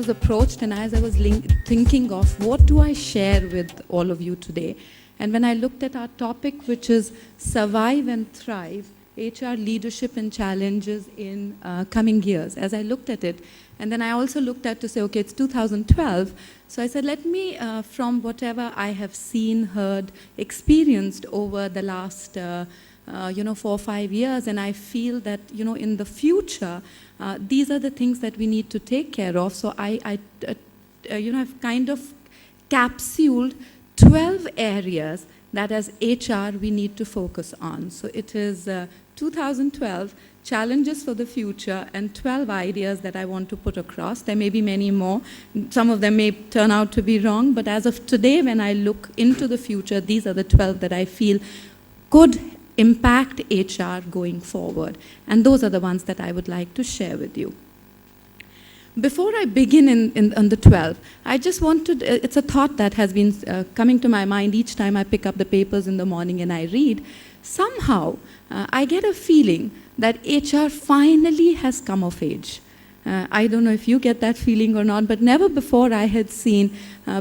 was approached and as I was thinking of what do I share with all of you today, and when I looked at our topic, which is Survive and Thrive, HR leadership and challenges in coming years, as I looked at it, and then I also looked at to say, okay, it's 2012, so I said, let me, from whatever I have seen, heard, experienced over the last 4 or 5 years, and I feel that, in the future, these are the things that we need to take care of. So I've kind of capsuled 12 areas that as HR we need to focus on. So it is 2012, challenges for the future, and 12 ideas that I want to put across. There may be many more. Some of them may turn out to be wrong, but as of today, when I look into the future, these are the 12 that I feel could impact HR going forward. And those are the ones that I would like to share with you. Before I begin on the 12, I just wanted, it's a thought that has been coming to my mind each time I pick up the papers in the morning and I read. Somehow, I get a feeling that HR finally has come of age. I don't know if you get that feeling or not, but never before I had seen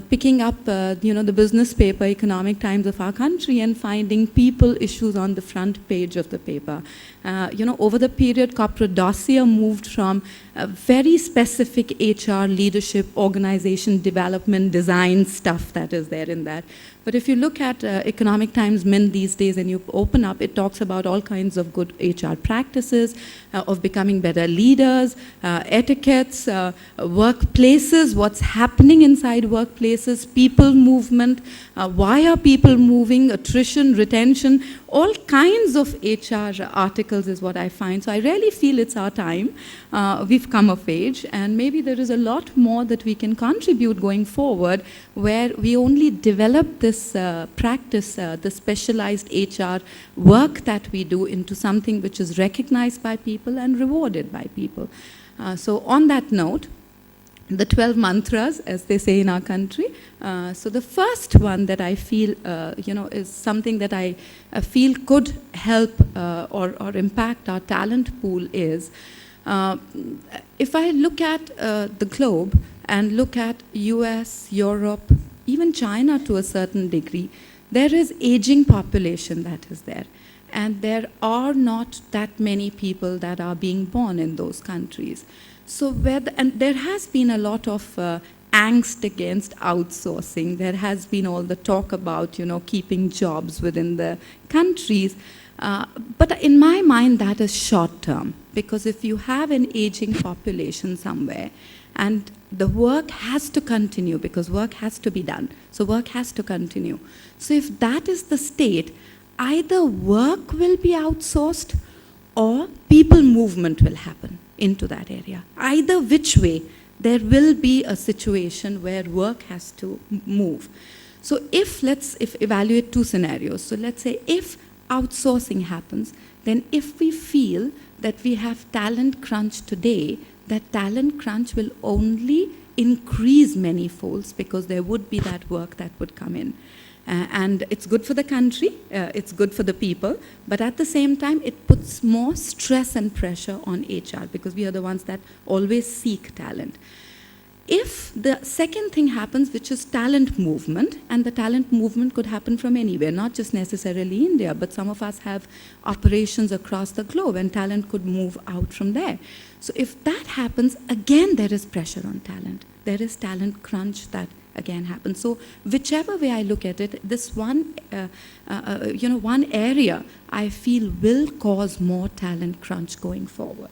picking up the business paper, Economic Times of our country, and finding people issues on the front page of the paper. Over the period, corporate dossier moved from very specific HR leadership, organization development, design stuff that is there in that. But if you look at Economic Times Mint these days and you open up, it talks about all kinds of good HR practices, of becoming better leaders, etiquettes, workplaces, what's happening inside workplaces, people movement, why are people moving, attrition, retention, all kinds of HR articles is what I find. So I really feel it's our time. We've come of age, and maybe there is a lot more that we can contribute going forward, where we only develop this practice, the specialized HR work that we do, into something which is recognized by people and rewarded by people. So on that note, the 12 mantras, as they say in our country. So the first one that I feel, is something that I feel could help or impact our talent pool is, if I look at the globe and look at US, Europe, even China to a certain degree, there is aging population that is there. And there are not that many people that are being born in those countries. So and there has been a lot of angst against outsourcing. There has been all the talk about, keeping jobs within the countries. But in my mind, that is short term. Because if you have an aging population somewhere, and the work has to continue, because work has to be done. So work has to continue. So if that is the state, either work will be outsourced or people movement will happen into that area. Either which way, there will be a situation where work has to move. So let's evaluate two scenarios. So let's say if outsourcing happens, then if we feel that we have talent crunch today, that talent crunch will only increase many folds, because there would be that work that would come in. And it's good for the country, it's good for the people, but at the same time, it puts more stress and pressure on HR, because we are the ones that always seek talent. If the second thing happens, which is talent movement, and the talent movement could happen from anywhere, not just necessarily India, but some of us have operations across the globe, and talent could move out from there. So if that happens, again, there is pressure on talent. There is talent crunch that again happens. So whichever way I look at it, this one area I feel will cause more talent crunch going forward.